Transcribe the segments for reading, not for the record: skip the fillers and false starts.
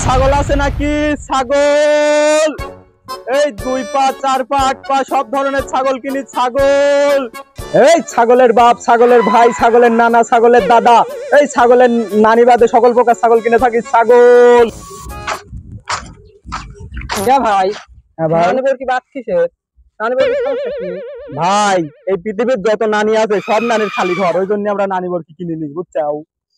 ছাগল আছে নাকি? ছাগল এই 2 পা 4 পা 8 পা সব ধরনের ছাগল কিনি। ছাগল এই ছাগলের বাপ, ছাগলের ভাই, ছাগলের নানা, ছাগলের দাদা, এই ছাগলের নানি বাদে সকল প্রকার ছাগল কিনে থাকি। ছাগল ভাই। হ্যাঁ ভাই, কি বাদ কিসের? ভাই এই পৃথিবীর যত নানি আছে সব নানির খালি ঘর, ওই জন্য আমরা নানি বরকি কিনে নিই, বুঝছাও?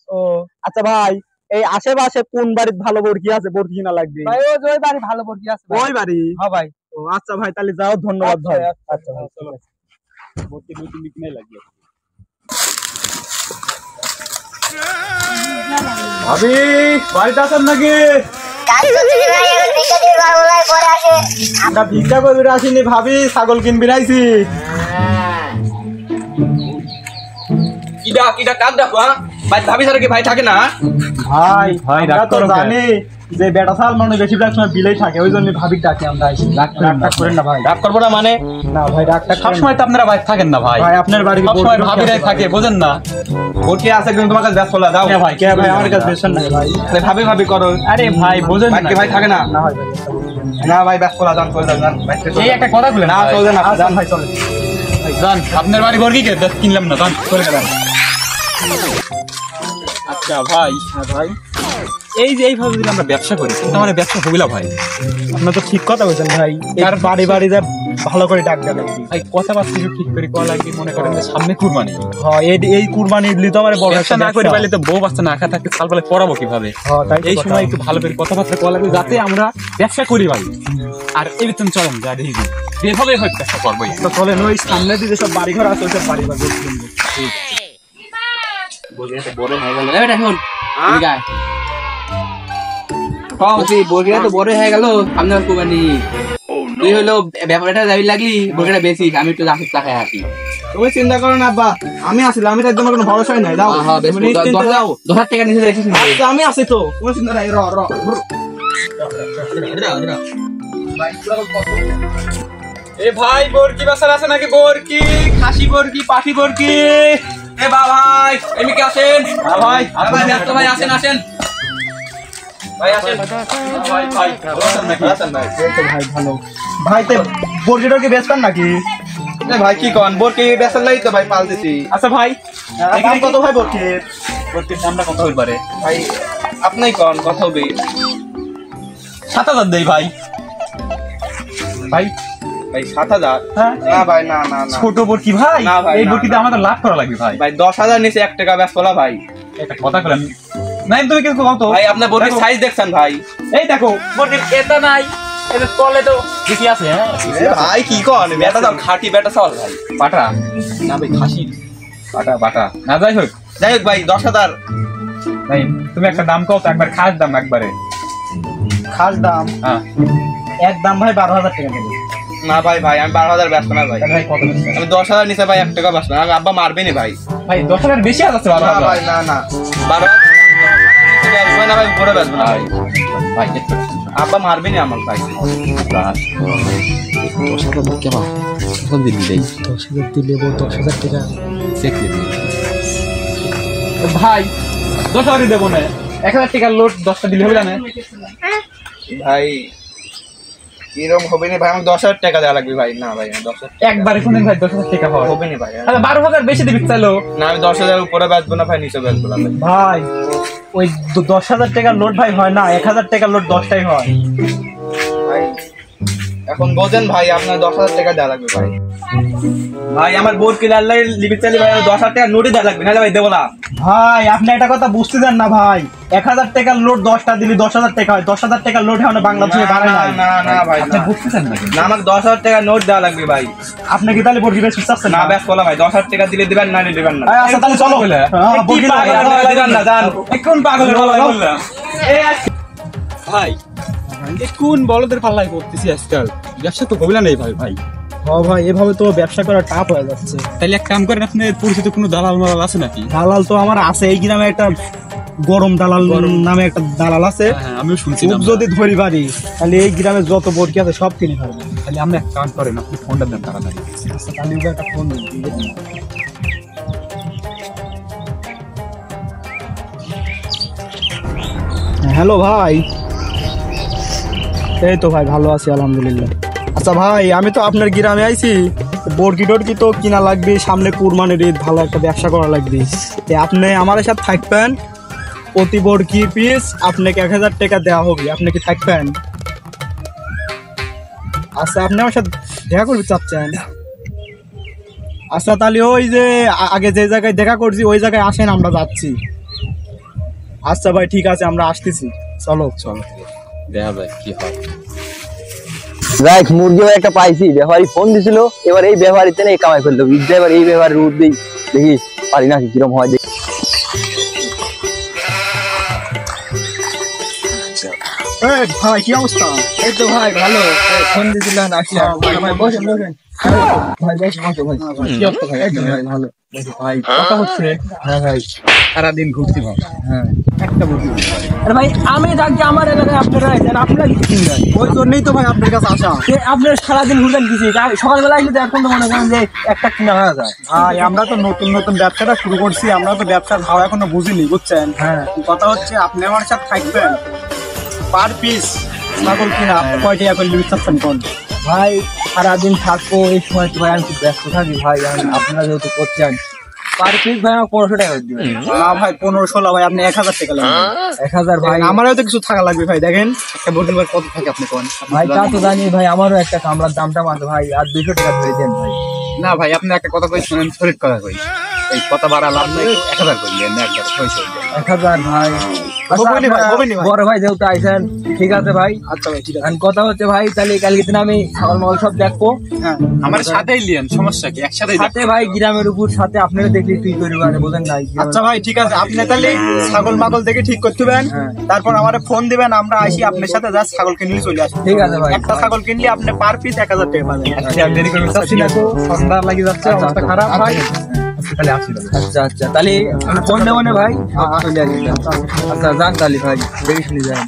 ও আচ্ছা ভাই, এই আশেপাশে কোন বাড়ির ভালো বরকি আছে? বরকি কিনা লাগবে ভাই। ওই বাড়ি ভালো বরকি আছে। ওই বাড়ি? হ্যাঁ ভাই। ও আচ্ছা ভাই, তাহলে যাও, ধন্যবাদ ভাই। আচ্ছা ভাই, চলো। বরকি দুই তিন কিনে লাগবে। ভাবি বাড়িতে আছেন নাকি? আমরা ভিক্ষা করে আসিনি ভাবি, ছাগল কিনবি আইছি। ভাবি ছাড়া কি ভাই থাকে না? ভাই আমরা তো জানি যে বেটা ছাল মানে বেশিরভাগ সময় বিলেই থাকে, ওই জন্য ভাবি ডাকে আমরা আইছি। রাগ করেন না ভাই। রাগ করবো না মানে? না ভাই, রাগটা সবসময় তো আপনারা ভাই থাকেন না ভাই। ভাই আপনার বাড়ি সবসময় ভাবিরাই থাকে, বোঝেন না? বরকি আছে কিন্তু তোমার কাছে ব্যস্ত দাও। ভাই কে ভাই, আমার কাছে বেশন নাই ভাই। ভাবি ভাবি করো। আরে ভাই বোঝেন না, ভাই থাকে না? না ভাই। না ভাই ব্যস্ত যান, চলে যান। এই একটা কথা বলেন না, চলে যান যান ভাই, চলে যান। আপনার বাড়ি বরকি কে কিনলাম না, যান চলে গেলাম। আচ্ছা ভাই। হ্যাঁ ভাই, এই যে এইভাবে যদি আমরা ব্যবসা করি কিন্তু আমাদের ব্যবসা হবে না ভাই। আপনার তো ঠিক কথা বলছেন ভাই। আর বাড়ি বাড়ি যা ভালো করে ডাক দেন ভাই, কথাবার্তা ঠিক করে করা লাগবে। মনে করেন যে সামনে কুরবানি। হ্যাঁ, এই কুরবানি দিলি তো আমার বড় ব্যবসা না করে পারলে তো বউ বাচ্চা না খা থাকতে সাল পালে পড়াবো কিভাবে? এই সময় একটু ভালো করে কথাবার্তা করা লাগবে যাতে আমরা ব্যবসা করি ভাই। আর এই বেতন চলেন যা দেখি এভাবে হয়তো ব্যবসা করবোই। তো চলেন, ওই সামনে দিয়ে সব বাড়ি ঘর আছে ওইসব বাড়ি ঘর বড় হয়ে গেল। এটা শুন, বরকিটা তো বড় হয়ে গেল, সামনে কুরবানি। তুই হলো ব্যাপারটা যাবি লাগলি, বরকিটা বেশি, আমি একটু রাখি টাকায় হাঁটি। তুমি চিন্তা করো না আব্বা, আমি আসলে আমি তো একদম কোনো ভরসাই নাই। দাও 10,000 টাকা নিচে রেখেছি। আমি আছি তো, কোনো চিন্তা নাই। এ ভাই বরকি বাসার আছে নাকি? বরকি, খাসি বরকি, পাঠি বরকি। এ ভাই এমনি আসেন। ভাই ব্যস্ত ভাই, আসেন আসেন ভাই, আসেন ভাই। ভাই ভালো ভাই, তো বরকিটা কি বেচতেন নাকি? ভাই কি কন, বরকি বেচার লাগি তো ভাই পাল দিছি। আচ্ছা ভাই, এখানে কত ভাই বরকির? বরকির দামটা কত হইতে পারে ভাই? আপনি কন কত হবে? 7,000 দেই ভাই। ভাই 7,000? না ভাই, না না না, ছোট বরকি ভাই। এই বরকিতে আমাদের লাভ করা লাগবে ভাই। ভাই 10,000 নিচে 1 টাকা বেচ কলা ভাই। একটা কথা বলেন নাই, তুমি কিছু কত ভাই? আপনার বরকির সাইজ দেখছেন ভাই? এই দেখো বরকির এটা নাই, এটা তলে তো ঠিকই আছে। হ্যাঁ ভাই কি কন, বেটা দাও খাঁটি বেটা চাল ভাই। বাটা না ভাই, খাসি বাটা না। যাই হোক ভাই 10,000 ভাই। তুমি একটা দাম কও তো, একবার খাস দাম, একবারে খাস দাম। হ্যাঁ একদম ভাই 12,000 টাকা দেব। না ভাই, আমি 12,000 ব্যস্ত না ভাই। ভাই কত বেশি? আমি 10,000 নিচে ভাই 1 টাকা ব্যস্ত না। আমি আব্বা মারবে না ভাই। ভাই 10,000 বেশি আছে। 12,000 ভাই না না, 12,000 না ভাই, উপরে ব্যস্ত না ভাই। ভাই আব্বা মারবে না আমার ভাই। 10,000 কেমন কত দিন দেই? 10,000 দিলে 10,000 টাকা চেক দিবি ভাই। 10,000 দেবো না, 1,000 টাকার লোড 10টা দিলে হবে না ভাই? এরকম হবে না ভাই, আমাকে 10,000 টাকা দেওয়া লাগবে ভাই। না ভাই 10,000 একবারে শুনেন ভাই, 10,000 টাকা হবে না ভাই। আচ্ছা 12,000 বেশি দিবি চাইলো না, আমি 10,000 উপরে বেচবো না ভাই, নিচে বেচবো না ভাই। ওই 10,000 টাকার লোড ভাই হয় না, 1,000 টাকার লোড 10টাই হয় ভাই। এখন বোঝেন ভাই, আপনার 10,000 টাকা দেওয়া লাগবে ভাই। ভাই আমার বোর্ড কিনে আনলে লিমিট চাইলে ভাই 10,000 টাকা নোটই দেওয়া লাগবে, নাহলে ভাই দেবো না ভাই। আপনি একটা কথা বুঝতে দেন না ভাই, 1,000 টাকার লোড 10টা দিলি 10,000 টাকা হয়। 10,000 টাকার লোড হয় না বাংলাদেশে, বাড়ে না। না না ভাই, আপনি বুঝতেছেন না? না, আমাকে 10,000 টাকা নোট দেওয়া লাগবে ভাই। আপনি কি তাহলে বরকি বেশ চাচ্ছেন না? ব্যাস বলা ভাই, 10,000 টাকা দিলে দিবেন, না দিবেন না। আচ্ছা তাহলে চলো বলে দিবেন না, জান কোন পাগলের পাল্লায় বললাম। ভাই কোন বলদের পাল্লায় করতেছি আজকাল? ব্যবসা তো কবিলা নেই ভাই। ভাই হ্যাঁ ভাই, এভাবে তো ব্যবসা করা টাফ হয়ে যাচ্ছে। তাহলে এক কাম করেন, আপনার পরিচিত কোনো দালাল মালাল আছে নাকি? দালাল তো আমার আছে, এই গ্রামে একটা গরম দালাল নামে একটা দালাল আছে। হ্যাঁ আমিও শুনছি। যদি ধরি বাড়ি তাহলে এই গ্রামে যত বরকি আছে সব কিনে ফেলবে। তাহলে আপনি এক কাম করেন, আপনি ফোনটা দেন তাড়াতাড়ি। আচ্ছা তাহলে একটা ফোন দিন। হ্যালো ভাই। এই তো ভাই ভালো আছি আলহামদুলিল্লাহ। আচ্ছা ভাই, আমি তো আপনার গ্রামে আইছি, বরকি টরকি তো কিনা লাগবে, সামনে কুরবানির ঈদ, ভালো একটা ব্যবসা করা লাগবে। আপনি আমার সাথে থাকবেন, প্রতি বরকি পিস আপনাকে 1000 টাকা দেওয়া হবে, আপনি কি থাকবেন? আচ্ছা, আপনি আমার সাথে দেখা করতে চাচ্ছেন? আচ্ছা তাহলে ওই যে আগে যে জায়গায় দেখা করছি ওই জায়গায় আসেন, আমরা যাচ্ছি। আচ্ছা ভাই ঠিক আছে, আমরা আসতেছি। চলো চলো দেখা যায় কি হয়। দেখ মুরগি একটা পাইছি, ব্যাপারী ফোন দিছিল, এবার এই ব্যাপারীতে নেই কামাই করলো, এবার এই ব্যাপারে রুট দিই, দেখি পারি নাকি কিরম হয় দেখি। ভাই কি অবস্থা? এই তো ভাই ভালো, ফোন দিছিলেন আসলাম। ভাই বসেন বসেন। ভাই বসে বসে ভাই। কি অবস্থা ভাই? একদম ভাই ভালো। ভাই কথা হচ্ছে। হ্যাঁ ভাই সারাদিন ঘুরছি ভাই। হ্যাঁ একটা মুরগি। আরে ভাই আমি থাকি আমার এলাকায়, আপনারা আছেন, আপনারা কিছু কিনবেন, ওই জন্যই তো ভাই আপনার কাছে আসা। আপনারা সারাদিন ঘুরবেন কিছু, সকালবেলা আসলে তো এখন তো মনে করেন যে একটা কিনা হয়ে যায়। ভাই আমরা তো নতুন নতুন ব্যবসাটা শুরু করছি, আমরা তো ব্যবসার ভাও এখনো বুঝিনি, বুঝছেন? হ্যাঁ, কথা হচ্ছে আপনি আমার সাথে থাকবেন, পার পিস ছাগল কিনা আপনি কয় টাকা করে লিমিট চাচ্ছেন কোন? ভাই সারাদিন থাকবো, এই সময় তো ভাই আমি খুব ব্যস্ত থাকি ভাই, আপনারা যেহেতু করছেন পার পিস ভাই আমার 1500 টাকা দিবেন। না ভাই 15-16 ভাই, আপনি 1000 টাকা লাগবে। 1000 ভাই আমারও তো কিছু থাকা লাগবে ভাই, দেখেন একটা বোতল ভাই কত থাকে আপনি কোন? ভাই তা তো জানি ভাই, আমারও একটা কামলার দামটা মাত্র ভাই, আর 200 টাকা ধরে দেন ভাই। না ভাই আপনি একটা কথা কই শুনেন, সলিড কথা কই। এই কথা বাড়া লাভ নাই, 1000 করলেন না একবার হইছে। 1000 ভাই। বলবেনই ভাই, বলবেনই ভাই। বড় ভাই যেহেতু আইছেন, ঠিক আছে ভাই। আচ্ছা ভাই ঠিক আছে। আর কথা হচ্ছে ভাই, তাহলে কালকে দিন আমি ছাগল মাগল সব দেখবো। হ্যাঁ আমার সাথেই লিয়েন, সমস্যা কি? একসাথেই সাথে ভাই গ্রামের উপর সাথে আপনারা দেখলে তুই করবি, মানে বোঝেন নাই। আচ্ছা ভাই ঠিক আছে, আপনি তাহলে ছাগল মাগল দেখে ঠিক করতে হবেন, হ্যাঁ। তারপর আমারে ফোন দিবেন, আমরা আসি আপনার সাথে, যা ছাগল কিনলে চলে আসি। ঠিক আছে ভাই। একটা ছাগল কিনলে আপনি পার পিস 1000 টাকা পাবেন। আচ্ছা দেরি করবেন চাচ্ছি না তো, সন্ধ্যা লাগি যাচ্ছে, আচ্ছা, অবস্থা খারাপ ভাই। তাহলে আসি আচ্ছা আচ্ছা, তাহলে ফোন দেবো না ভাই, চলে আসি। আচ্ছা যান তাহলে ভাই, দেখে শুনে যান।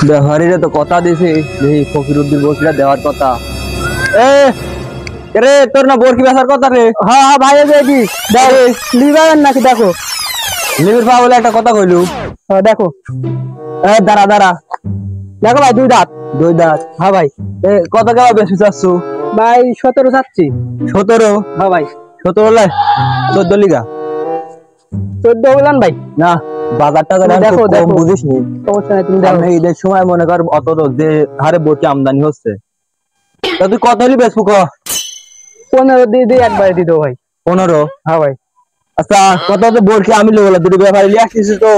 ব্যাপারীরা তো কথা দিয়েছে, দেখি ফকিরুদ্দিন বরকিটা দেওয়ার কথা। রে তোর না বরকি বেচার কথা রে? হ্যাঁ হ্যাঁ ভাই, দেখি দেখো লিভার নাকি, দেখো লিভার পা বলে একটা কথা কইলু। দেখো দাঁড়া দাঁড়া, দেখো ভাই 2 দাঁত। 2 দাঁত, হ্যাঁ ভাই। কত কেমন বেশি চাচ্ছ ভাই? 17 চাচ্ছি। 17? হ্যাঁ ভাই 17 লাই 14 লিগা। 14 বলেন ভাই? না বাজারটা দেখো কম বুঝিস নি, সমস্যা নাই, তুমি দেখো। ঈদের সময় মনে কর অত যে হারে বরকি আমদানি হচ্ছে, তা তুই কত হলি বেচবো ক? 15 দিয়ে একবারে দিত ভাই। 15? হ্যাঁ ভাই। আচ্ছা কত হচ্ছে বরকি আমি লোক দুটো ব্যাপারে লিয়ে আসছিস তো,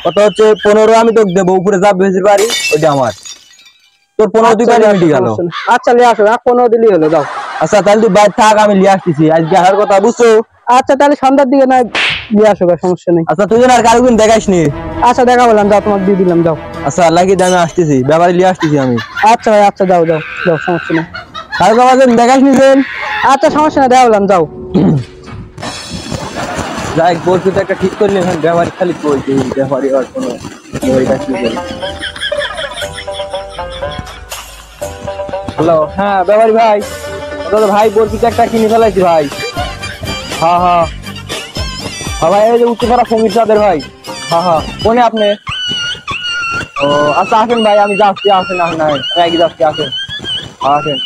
কত হচ্ছে 15 আমি তোকে দেবো, উপরে যা বেশি পারি ওইটা আমার। তোর 15 তুই পারি মিটি গেল। আচ্ছা লিয়ে আসো, 15 দিলেই হলো, যাও। আচ্ছা তাহলে তুই বাইরে থাক, আমি লিয়ে আসতেছি, আজকে আসার কথা বুঝছো? আচ্ছা তাহলে সন্ধ্যার দিকে না লিয়ে আসো, সমস্যা নেই। আচ্ছা তুই আর কারোর দেখাইস নি? আচ্ছা দেখা বললাম, যাও তোমাকে দিয়ে দিলাম, যাও। আচ্ছা লাগিয়ে দামে আসতেছি, ব্যাপারে লিয়ে আসতেছি আমি। আচ্ছা ভাই আচ্ছা, যাও যাও যাও, সমস্যা নেই। কারো কাছে দেখাইস নি? আচ্ছা সমস্যা নেই, দেখা বললাম, যাও। যাই বলছি তো একটা ঠিক করলি, এখন ব্যাপারী খালি বলছি, ব্যাপারী আর কোনো হ্যালো। হ্যাঁ ব্যাপারী ভাই, ভাই বলছি একটা কিনে ফেলাইছি ভাই। হ্যাঁ হ্যাঁ হ্যাঁ ভাই, এই যে উচ্চপাড়া সঙ্গীত সাদের ভাই। হ্যাঁ হ্যাঁ, কোনে আপনি? ও আচ্ছা আসেন ভাই, আমি যাচ্ছি, আসেন আসেন, আমি যাচ্ছি, আসেন আসেন।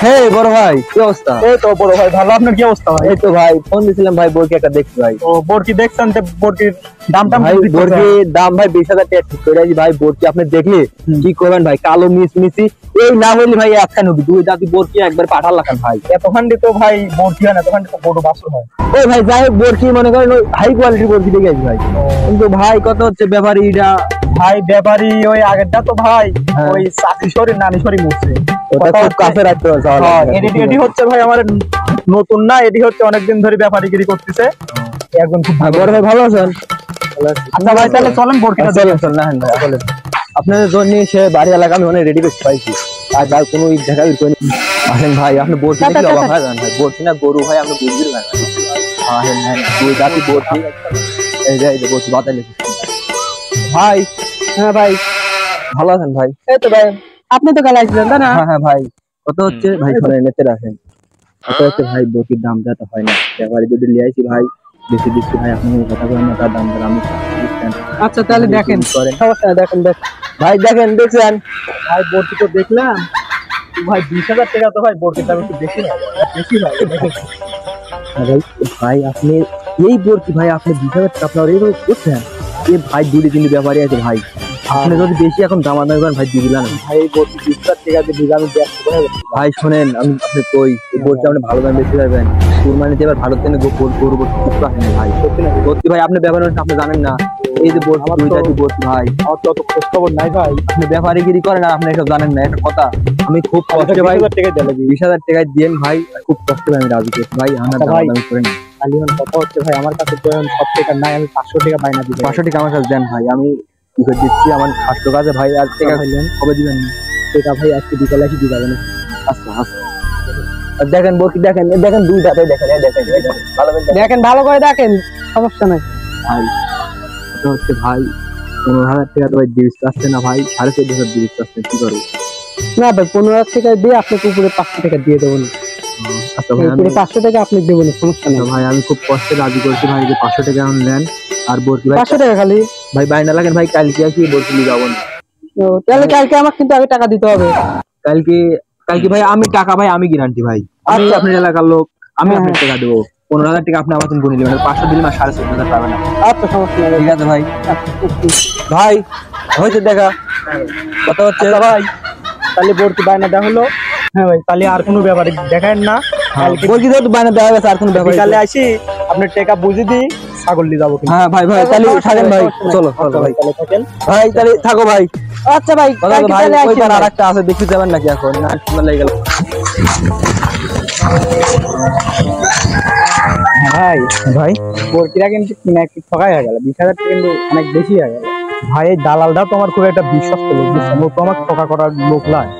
হে বড় ভাই কি অবস্থা? এই তো বড় ভাই ভালো, আপনার কি অবস্থা ভাই? এই তো ভাই ফোন দিছিলাম ভাই, বরকি একটা দেখছি ভাই। ও বরকি দেখছেন, তো বরকির দামটা ভাই, বরকির দাম ভাই 20,000 টাকা ঠিক করে আছি ভাই। বরকি আপনি দেখলে কি করবেন ভাই, কালো মিসমিসি, এই না হইলে ভাই একখান হবে, 2 দাঁতি বরকি একবার পাঠাল লাখান ভাই। এতখান্ডি তো ভাই বরকি হয় না, এতখান্ডি তো বড় বাছুর হয়। ওই ভাই যাই হোক, বরকি মনে করেন হাই কোয়ালিটির বরকি দেখে আছি ভাই। কিন্তু ভাই কত হচ্ছে ব্যাপারীটা? ভাই ব্যাপারী ওই আগেরটা তো ভাই ওই চাচি শরীর নানি শরীর মরছে, ওটা খুব কাছে রাখতে হবে। এডি হচ্ছে ভাই আমার নতুন না, এডি হচ্ছে অনেকদিন ধরে ব্যাপারীগিরি করতেছে, একজন খুব বড় ভাই। ভালো আছেন? আচ্ছা ভাই তাহলে চলেন বরকিটা চলেন। চল না ভাই চলেন, আপনাদের জন্য সে বাড়ি এলাকা আমি অনেক রেডি করতে পাইছি, আর ভাই কোনো দেখা আসেন ভাই, আপনি বরকি দেখলে অবাক হয়ে যান ভাই। বরকি না গরু ভাই, আপনি বুঝবেন না। আসেন হ্যাঁ, 2 দাঁতি বরকি, এই যে বরকি বাতালে ভাই। হ্যাঁ ভাই ভালো আছেন ভাই? এই তো ভাই, আপনি তো কাল আসছিলেন তাই না? হ্যাঁ হ্যাঁ ভাই। কত হচ্ছে ভাই? শোনেন নেতে রাখেন, কত হচ্ছে ভাই? বরকির দাম যাতে হয় না, ব্যাপারী যদি লিয়ে আইছি ভাই বেশি দিচ্ছি ভাই, আপনি কথা বলেন না, তার দাম ধরে আমি আচ্ছা তাহলে দেখেন করেন। সমস্যা দেখেন দেখ ভাই দেখেন, দেখছেন ভাই বরকি তো দেখলাম ভাই 20,000 টাকা তো ভাই বরকির দাম একটু বেশি হয় বেশি হয় ভাই। ভাই আপনি এই বলছি ভাই, আপনি 20,000 টাকা আপনার এইভাবে করছেন, এ ভাই দুটি তিনটি ব্যাপারই আছে ভাই, আপনি যদি বেশি এখন দামাদামি করেন ভাই দিয়ে দিলাম। ভাই বরকি 20,000 টাকা দিয়ে দিলে আমি ব্যস্ত হয়ে যাবো। ভাই শোনেন, আমি আপনি কই এই বলছি আপনি ভালো দাম বেশি পাবেন, কুরবানিতে এবার ভালো তেনে গরু কিছু আসেন ভাই, সত্যি ভাই আপনি ব্যাপার আপনি জানেন না, এই যে বলছি বলছি ভাই আমার তো অত খোঁজ খবর নাই ভাই আপনি ব্যাপারীগিরি করেন আর আপনি এসব জানেন না, একটা কথা আমি খুব কষ্টে ভাই 20,000 টাকা দিলে 20,000 টাকায় দিয়েন ভাই, খুব কষ্টে আমি রাজি করছি ভাই, আমার আচ্ছা ভাই। দামাদামি করেন না। খালি আমার কথা হচ্ছে ভাই আমার কাছে তো এখন সব টাকা নাই আমি 500 টাকা বাইনা দিব 500 টাকা আমার কাছে দেন ভাই, আমি কি করে দিচ্ছি, আমার খাদ্য কাজে ভাই, আর টাকা ভাইলেন কবে দিবেন না? টাকা ভাই আজকে বিকালে এসে দিয়ে যাবেন আচ্ছা আচ্ছা। আর দেখেন বকি দেখেন, এ দেখেন দুই দাঁতে দেখেন, এই দেখেন এই দেখেন, ভালো করে দেখেন দেখেন ভালো করে দেখেন সমস্যা নাই ভাই, এটা হচ্ছে ভাই 15,000 টাকা তো ভাই দিতে চাচ্ছে না ভাই, 14,500 দিতে চাচ্ছে, কি করবো? না ভাই 15,000 টাকা দিয়ে আপনাকে উপরে 500 টাকা দিয়ে দেবো না আচ্ছা ভাই আমি উপরে 500 টাকা আপনি দেবো না সমস্যা আচ্ছা নেই ভাই আমি খুব কষ্টে রাজি করছি ভাই, যে 500 টাকা এখন নেন, আর বলছি ভাই 500 টাকা খালি ভাই বাইনা লাগেন ভাই, কালকে কি বলছি যাবো না, ও, তাহলে কালকে আমার কিন্তু আগে টাকা দিতে হবে কালকে কালকে ভাই আমি টাকা ভাই আমি গ্যারান্টি ভাই, আচ্ছা আপনার এলাকার লোক আমি আপনার টাকা দেবো, 15,000 টাকা আপনি আমার গুনে নেবেন, 500 দিলে না 14,500 পাবেন না, আচ্ছা সমস্যা নেই ঠিক আছে ভাই। ভাই হয়েছে দেখা কথা হচ্ছে আচ্ছা ভাই তাহলে ভর্তি বায়না দেওয়া হলো হ্যাঁ ভাই তাহলে আর কোনো ব্যাপারে দেখায়েন না কালকে বলছি তো বাইনা দেওয়া গেছে, আর কোনো ব্যাপার বিকালে আসি আপনার টাকা বুঝে দিই ছাগল নিয়ে যাবো কিন্তু হ্যাঁ ভাই ভাই তাহলে থাকেন ভাই, চলো আচ্ছা ভাই তাহলে থাকেন ভাই তাহলে থাকো ভাই, আচ্ছা ভাই কথা কালকে ভাই তাহলে আসি ওইবার ভাই। আরেকটা আছে দেখতে যাবেন নাকি এখন, না সুন্দর লেগে গেল ভাই ভাই। ভর্তিটা কিন্তু কিনা একটু ঠকাই হয়ে গেল 20,000 টাকা কিন্তু অনেক বেশি হয়ে গেল ভাই এই দালালটা তো আমার খুব একটা বিশ্বাস লোক বুঝছেন ও তো আমার ঠকা করার লোক লাগে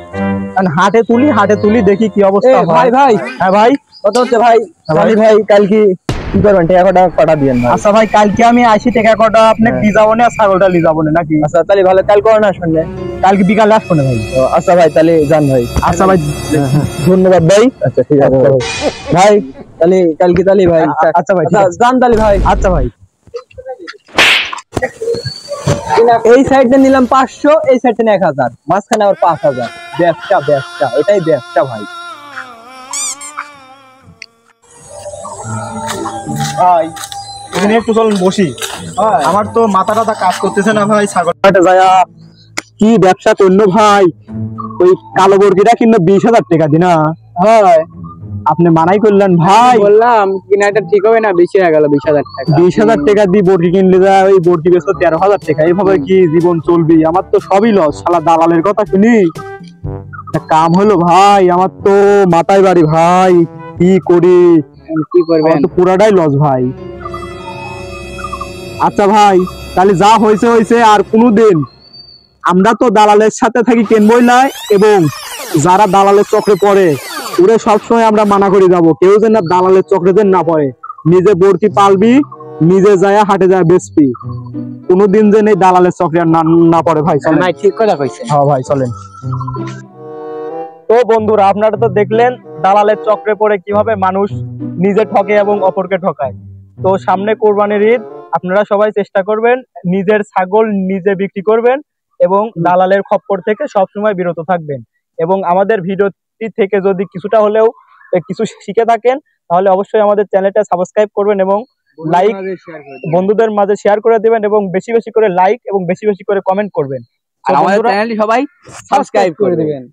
কারণ হাটে তুলি দেখি কি অবস্থা ভাই হয় ভাই হ্যাঁ ভাই কথা হচ্ছে ভাই, ভাই। তাহলে ভাই কালকে কি করবেন, টাকা কটা দিবেন ভাই? আচ্ছা ভাই কালকে আমি আসি টাকা কটা আপনি হ্যাঁ। দিয়ে যাবো না আর ছাগলটা নিয়ে যাবো না নাকি আচ্ছা তাহলে ভালো, কাল করেন না শুনলে, কালকে বিকালে আসবো না ভাই আচ্ছা ভাই তাহলে যান ভাই, আচ্ছা ভাই ধন্যবাদ ভাই, আচ্ছা ঠিক আছে আচ্ছা ভাই, তাহলে কালকে তাহলে ভাই, আচ্ছা ভাই ঠিক আছে। যান তাহলে ভাই, আচ্ছা ভাই এই সাইডে নিলাম 500, এই সাইডে 1,000, মাঝখানে আবার 5,000, ব্যবসা এটাই ব্যবসা ভাই। ভাই এখানে একটু চলুন বসি আমার তো মাথা টাথা কাজ করতেছে না ভাই ছাগলটা যায়া কি ব্যবসা করলো ভাই ওই কালো বর্গিটা কিনলো 20,000 টাকা দিনা হয় আপনি মানাই করলেন ভাই বললাম কিনা এটা ঠিক হবে না বেশি হয়ে গেল 20,000 টাকা 20,000 টাকা দিয়ে বর্গি কিনলে যা ওই বর্গি বেচো 13,000 টাকা এইভাবে কি জীবন চলবে আমার তো সবই লস শালা দালালের কথা শুনি একটা কাম হলো ভাই আমার তো মাথায় বাড়ি ভাই কি করি কি করবেন আমার তো পুরাটাই লস ভাই আচ্ছা ভাই তাহলে যা হয়েছে আর কোনোদিন আমরা তো দালালের সাথে থাকি কেনবই না এবং যারা দালালের চক্রে পড়ে ওরে সবসময় আমরা মানা করে যাব কেউ যেন দালালের চক্রে যেন না পড়ে নিজে বর্তি পালবি নিজে যায় হাটে যায় বেচবি কোনোদিন যেন এই দালালের চক্রে আর না পড়ে ভাই চলেন ভাই ঠিক কথা কইছেন। হ্যাঁ ভাই চলেন তো বন্ধুরা আপনারা তো দেখলেন দালালের চক্রে পড়ে কিভাবে মানুষ নিজে ঠকে এবং অপরকে ঠকায় তো সামনে কোরবানির ঈদ আপনারা সবাই চেষ্টা করবেন নিজের ছাগল নিজে বিক্রি করবেন এবং দালালের খপ্পর থেকে সবসময় বিরত থাকবেন এবং আমাদের ভিডিওটি থেকে যদি কিছুটা হলেও কিছু শিখে থাকেন তাহলে অবশ্যই আমাদের চ্যানেলটা সাবস্ক্রাইব করবেন এবং লাইক বন্ধুদের মাঝে শেয়ার করে দিবেন এবং বেশি বেশি করে লাইক এবং বেশি বেশি করে কমেন্ট করবেন আর আমাদের চ্যানেলটি সবাই সাবস্ক্রাইব করে দিবেন।